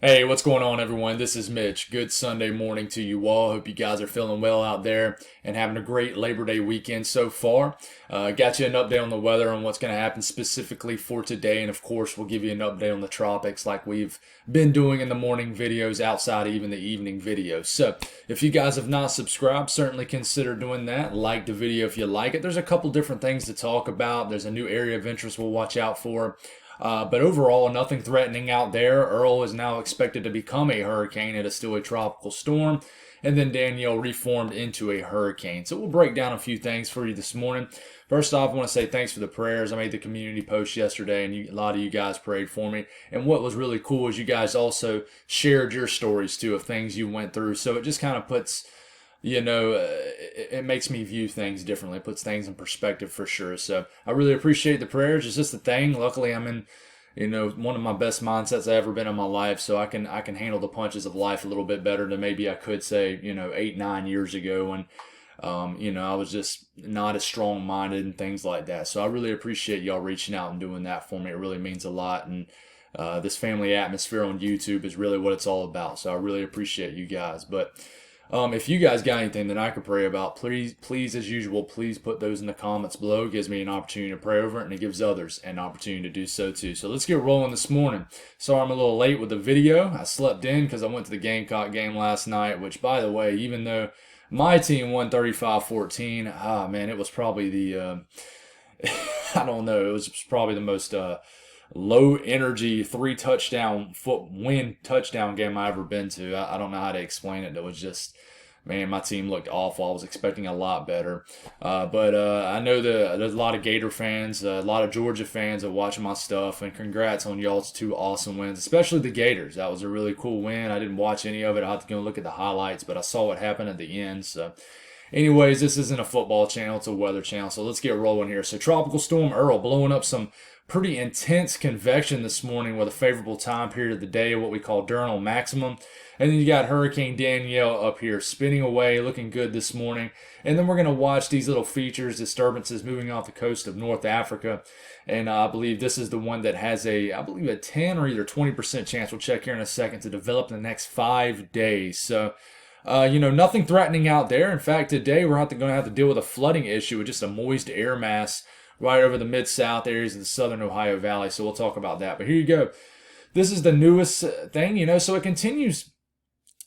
Hey, what's going on, everyone? This is Mitch. Good Sunday morning to you all. Hope you guys are feeling well out there and having a great Labor Day weekend so far. Got you an update on the weather and what's going to happen specifically for today. And of course, we'll give you an update on the tropics like we've been doing in the morning videos outside of even the evening videos. So if you guys have not subscribed, certainly consider doing that. Like the video if you like it. There's a couple different things to talk about. There's a new area of interest we'll watch out for. But overall, nothing threatening out there. Earl is now expected to become a hurricane. It is still a tropical storm. And then Danielle reformed into a hurricane. So we'll break down a few things for you this morning. First off, I want to say thanks for the prayers. I made the community post yesterday, and a lot of you guys prayed for me. And what was really cool is you guys also shared your stories, too, of things you went through. So it just kind of puts it makes me view things differently. It puts things in perspective for sure. So I really appreciate the prayers. It's just a thing. Luckily, I'm in, one of my best mindsets I've ever been in my life. So I can handle the punches of life a little bit better than maybe I could say, 8-9 years ago when, I was just not as strong minded and things like that. So I really appreciate y'all reaching out and doing that for me. It really means a lot. And this family atmosphere on YouTube is really what it's all about. So I really appreciate you guys. But if you guys got anything that I could pray about, please, as usual, please put those in the comments below. It gives me an opportunity to pray over it, and it gives others an opportunity to do so too. So let's get rolling this morning. Sorry I'm a little late with the video. I slept in because I went to the Gamecock game last night, which, by the way, even though my team won 35-14, man, it was probably the, I don't know, it was probably the most low energy win touchdown game I ever been to. I don't know how to explain it. It was just, man, my team looked awful. I was expecting a lot better. But I know there's a lot of Gator fans, a lot of Georgia fans that watch my stuff, and congrats on y'all's two awesome wins, especially the Gators. That was a really cool win. I didn't watch any of it. I have to go look at the highlights, but I saw what happened at the end. So anyways, this isn't a football channel, it's a weather channel. So let's get rolling here. So Tropical Storm Earl blowing up some pretty intense convection this morning with a favorable time period of the day, what we call diurnal maximum. And then you got Hurricane Danielle up here spinning away, looking good this morning. And then we're going to watch these little features, disturbances moving off the coast of North Africa. And I believe this is the one that has a 10 or either 20% chance, we'll check here in a second, to develop in the next 5 days. So nothing threatening out there. In fact, today we're going to have to deal with a flooding issue with just a moist air mass right over the mid-south areas of the southern Ohio Valley. So we'll talk about that. But here you go. This is the newest thing, so it continues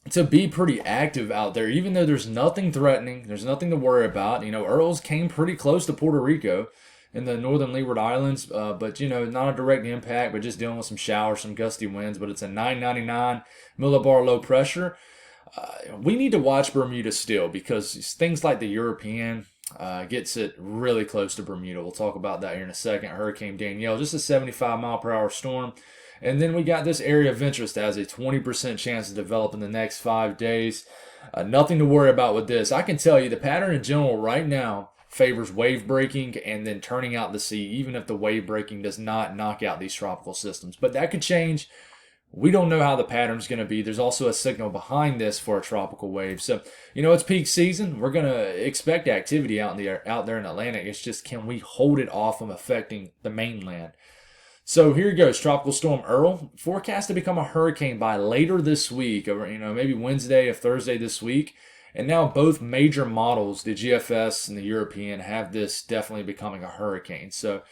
to be pretty active out there, even though there's nothing threatening. There's nothing to worry about. Earls came pretty close to Puerto Rico in the northern Leeward Islands, but, not a direct impact, but just dealing with some showers, some gusty winds. But it's a 999 millibar low pressure. We need to watch Bermuda still because things like the European gets it really close to Bermuda. We'll talk about that here in a second. Hurricane Danielle, just a 75 mile per hour storm. And then we got this area of interest that has a 20% chance to develop in the next 5 days. Nothing to worry about with this. I can tell you the pattern in general right now favors wave breaking and then turning out the sea, even if the wave breaking does not knock out these tropical systems. But that could change. We don't know how the pattern's going to be. There's also a signal behind this for a tropical wave. So, it's peak season. We're going to expect activity out there in Atlantic. It's just, can we hold it off from affecting the mainland? So here goes. Tropical Storm Earl, forecast to become a hurricane by later this week, or maybe Wednesday or Thursday this week. And now both major models, the GFS and the European, have this definitely becoming a hurricane. So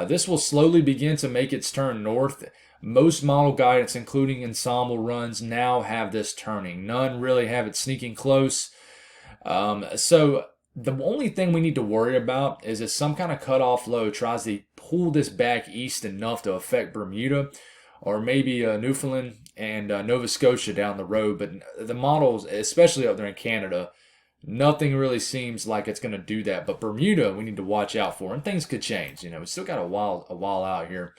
this will slowly begin to make its turn north. Most model guidance, including ensemble runs, now have this turning. None really have it sneaking close. So the only thing we need to worry about is if some kind of cutoff low tries to pull this back east enough to affect Bermuda or maybe Newfoundland and Nova Scotia down the road. But the models, especially up there in Canada, nothing really seems like it's going to do that. But Bermuda, we need to watch out for, and things could change. We still got a while out here.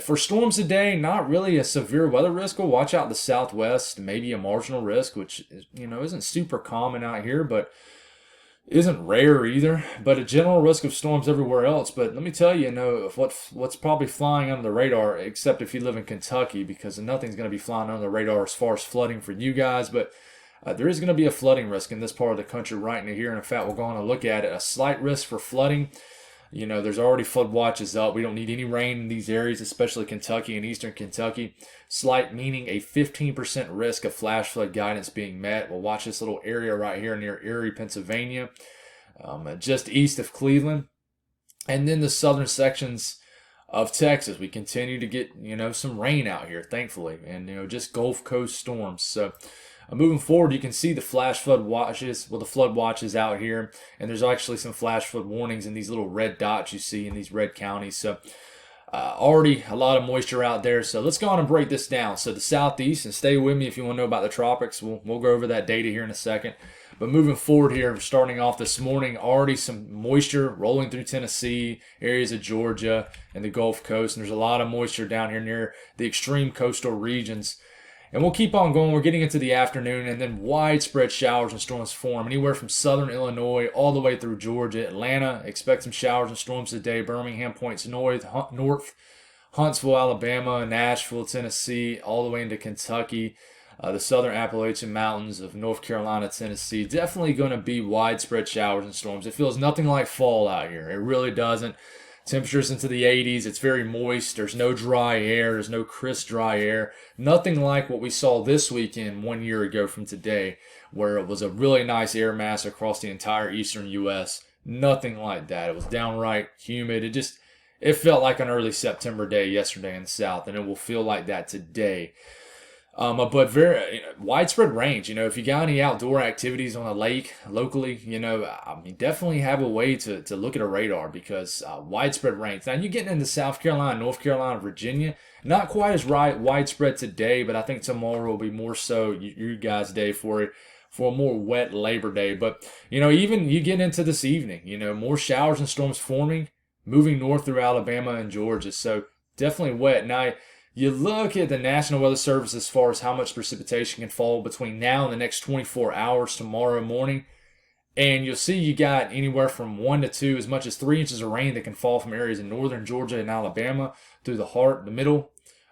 For storms today, not really a severe weather risk. We'll watch out the southwest, maybe a marginal risk, which isn't super common out here, but isn't rare either. But a general risk of storms everywhere else. But let me tell you, what's probably flying under the radar, except if you live in Kentucky, because nothing's going to be flying under the radar as far as flooding for you guys. But there is going to be a flooding risk in this part of the country right now here. And in fact, we're going to look at it. A slight risk for flooding. There's already flood watches up. We don't need any rain in these areas, especially Kentucky and eastern Kentucky. Slight meaning a 15% risk of flash flood guidance being met. We'll watch this little area right here near Erie, Pennsylvania, just east of Cleveland. And then the southern sections of Texas. We continue to get, some rain out here, thankfully, and, just Gulf Coast storms. So moving forward, you can see the flash flood watches, the flood watches out here, and there's actually some flash flood warnings in these little red dots you see in these red counties. So already a lot of moisture out there. So let's go on and break this down. So the southeast, and stay with me if you want to know about the tropics. We'll go over that data here in a second. But moving forward here, starting off this morning, already some moisture rolling through Tennessee, areas of Georgia, and the Gulf Coast. And there's a lot of moisture down here near the extreme coastal regions. And we'll keep on going. We're getting into the afternoon, and then widespread showers and storms form anywhere from southern Illinois all the way through Georgia. Atlanta, expect some showers and storms today. Birmingham points north. Huntsville, Alabama, Nashville, Tennessee, all the way into Kentucky. The southern Appalachian Mountains of North Carolina, Tennessee. Definitely going to be widespread showers and storms. It feels nothing like fall out here. It really doesn't. Temperatures into the 80s. It's very moist. There's no dry air. There's no crisp dry air. Nothing like what we saw this weekend 1 year ago from today, where it was a really nice air mass across the entire eastern U.S. Nothing like that. It was downright humid. It felt like an early September day yesterday in the south, and it will feel like that today. But very widespread range. If you got any outdoor activities on a lake locally, definitely have a way to look at a radar, because widespread range. Now you're getting into South Carolina, North Carolina, Virginia. Not quite as widespread today, but I think tomorrow will be more so you guys' day for a more wet Labor Day. But even you get into this evening, more showers and storms forming, moving north through Alabama and Georgia. So definitely wet. Now, you look at the National Weather Service as far as how much precipitation can fall between now and the next 24 hours tomorrow morning, and you'll see you got anywhere from 1 to 2, as much as 3 inches of rain that can fall from areas in northern Georgia and Alabama through the middle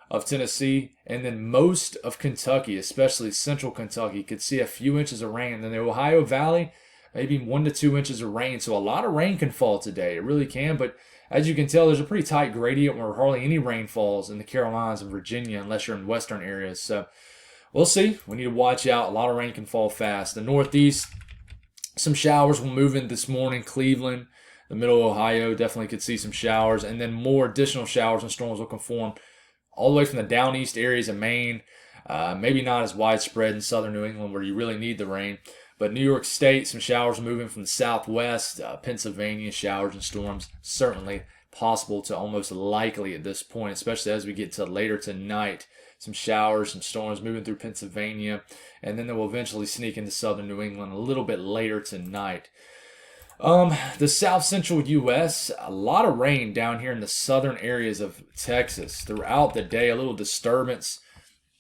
of Tennessee, and then most of Kentucky, especially central Kentucky, could see a few inches of rain. And then the Ohio Valley, maybe 1 to 2 inches of rain. So a lot of rain can fall today. It really can, but as you can tell, there's a pretty tight gradient where hardly any rain falls in the Carolinas and Virginia unless you're in western areas. So we'll see. We need to watch out. A lot of rain can fall fast. The northeast, some showers will move in this morning. Cleveland, the middle of Ohio, definitely could see some showers. And then more additional showers and storms will conform all the way from the down east areas of Maine. Maybe not as widespread in southern New England where you really need the rain. But New York State, some showers moving from the southwest. Pennsylvania, showers and storms certainly possible to almost likely at this point, especially as we get to later tonight. Some showers, some storms moving through Pennsylvania, and then they will eventually sneak into southern New England a little bit later tonight. The south central U.S., a lot of rain down here in the southern areas of Texas throughout the day. A little disturbance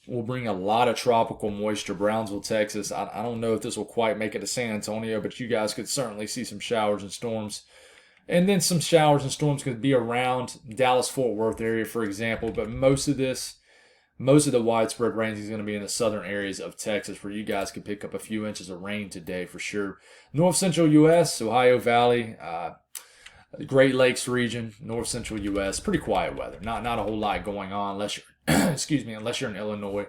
will bring a lot of tropical moisture. Brownsville, Texas. I don't know if this will quite make it to San Antonio, but you guys could certainly see some showers and storms. And then some showers and storms could be around Dallas-Fort Worth area, for example. But most of the widespread rain is going to be in the southern areas of Texas, where you guys could pick up a few inches of rain today for sure. North central U.S., Ohio Valley, Great Lakes region, north central U.S., pretty quiet weather. Not a whole lot going on unless you're unless you're in Illinois.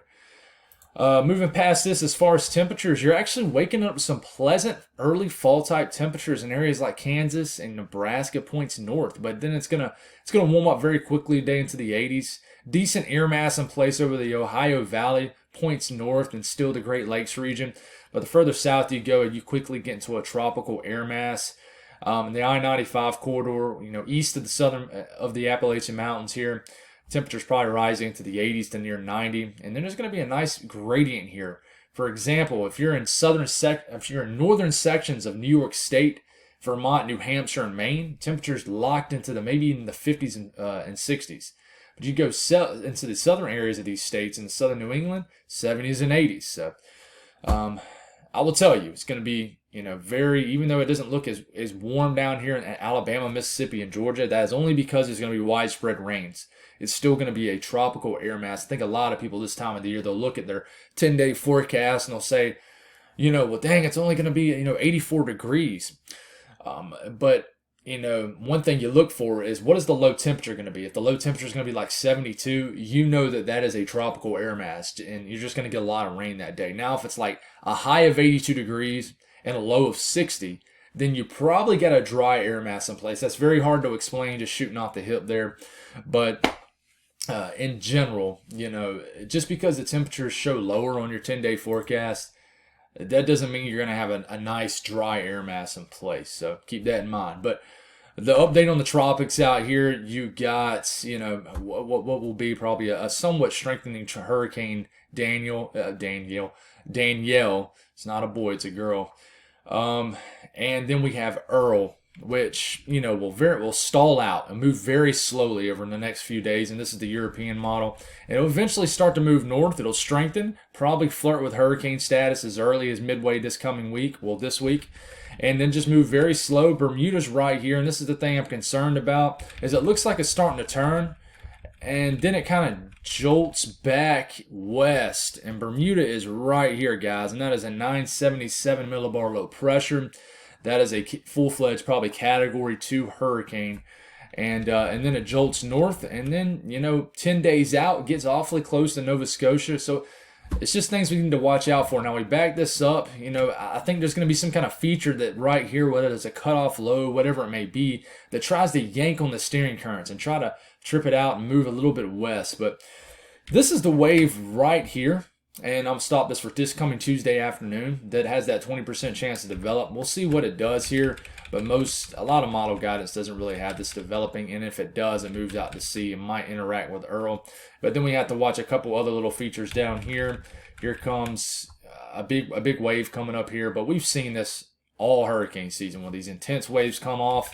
Moving past this, as far as temperatures, you're actually waking up with some pleasant early fall type temperatures in areas like Kansas and Nebraska points north. But then it's gonna warm up very quickly today into the 80s. Decent air mass in place over the Ohio Valley points north and still the Great Lakes region. But the further south you go, you quickly get into a tropical air mass. The I-95 corridor, east of the southern of the Appalachian Mountains here. Temperatures probably rising to the 80s to near 90, and then there's going to be a nice gradient here. For example, if you're in northern sections of New York State, Vermont, New Hampshire, and Maine, temperatures locked into maybe in the 50s and 60s. But you go into the southern areas of these states, in the southern New England, 70s and 80s. So I will tell you, it's going to be even though it doesn't look as warm down here in Alabama, Mississippi, and Georgia, that is only because there's going to be widespread rains. It's still going to be a tropical air mass. I think a lot of people this time of the year, they'll look at their 10-day forecast and they'll say, well, dang, it's only going to be, 84 degrees. But one thing you look for is what is the low temperature going to be? If the low temperature is going to be like 72, you know that that is a tropical air mass, and you're just going to get a lot of rain that day. Now, if it's like a high of 82 degrees and a low of 60, then you probably got a dry air mass in place. That's very hard to explain, just shooting off the hip there. But in general, just because the temperatures show lower on your 10-day forecast, that doesn't mean you're going to have a nice dry air mass in place. So keep that in mind. But the update on the tropics out here, you got, what will be probably a somewhat strengthening Hurricane Danielle. It's not a boy, it's a girl. And then we have Earl, which, will stall out and move very slowly over the next few days. And this is the European model. And it'll eventually start to move north. It'll strengthen, probably flirt with hurricane status as early as midway this week. And then just move very slow. Bermuda's right here. And this is the thing I'm concerned about, is it looks like it's starting to turn. And then it kind of jolts back west. And Bermuda is right here, guys. And that is a 977 millibar low pressure. That is a full-fledged, probably Category 2 hurricane. And then it jolts north. And then, 10 days out, it gets awfully close to Nova Scotia. So it's just things we need to watch out for. Now, we back this up. I think there's going to be some kind of feature that right here, whether it's a cutoff low, whatever it may be, that tries to yank on the steering currents and try to trip it out and move a little bit west. But this is the wave right here. And I'm going to stop this for this coming Tuesday afternoon that has that 20% chance to develop. We'll see what it does here, but a lot of model guidance doesn't really have this developing, and if it does, it moves out to sea and might interact with Earl. But then we have to watch a couple other little features down here. Here comes a big wave coming up here, but we've seen this all hurricane season when these intense waves come off,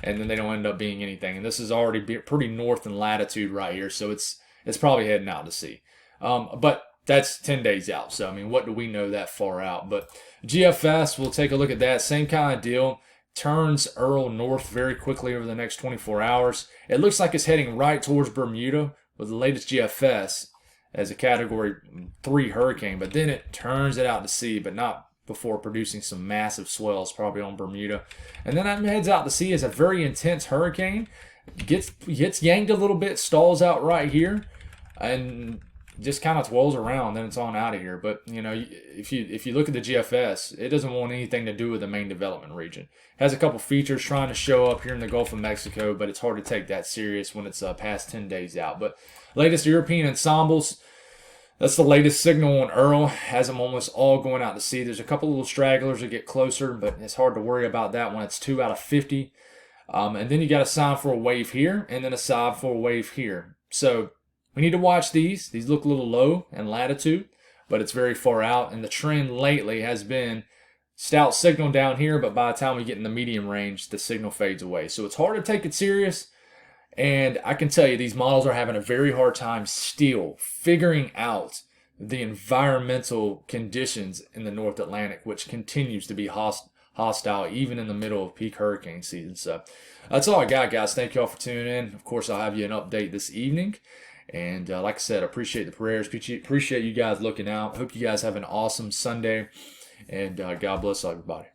and then they don't end up being anything. And this is already pretty north in latitude right here, so it's probably heading out to sea. But that's 10 days out. So, what do we know that far out? But GFS, we'll take a look at that. Same kind of deal. Turns Earl north very quickly over the next 24 hours. It looks like it's heading right towards Bermuda with the latest GFS as a Category 3 hurricane. But then it turns it out to sea, but not before producing some massive swells, probably on Bermuda. And then that heads out to sea as a very intense hurricane. Gets yanked a little bit, stalls out right here, and just kind of twirls around, then it's on out of here. But if you look at the GFS, it doesn't want anything to do with the main development region. It has a couple features trying to show up here in the Gulf of Mexico, but it's hard to take that serious when it's past 10 days out. But latest European ensembles, that's the latest signal on Earl. Has them almost all going out to sea. There's a couple little stragglers that get closer, but it's hard to worry about that when it's 2 out of 50. And then you got a sign for a wave here, and then a sign for a wave here. So we need to watch these. These look a little low in latitude, but it's very far out. And the trend lately has been stout signal down here, but by the time we get in the medium range, the signal fades away. So it's hard to take it serious. And I can tell you, these models are having a very hard time still figuring out the environmental conditions in the North Atlantic, which continues to be hostile even in the middle of peak hurricane season. So that's all I got, guys. Thank you all for tuning in. Of course, I'll have you an update this evening. And like I said, appreciate the prayers. Appreciate you guys looking out. Hope you guys have an awesome Sunday. And God bless everybody.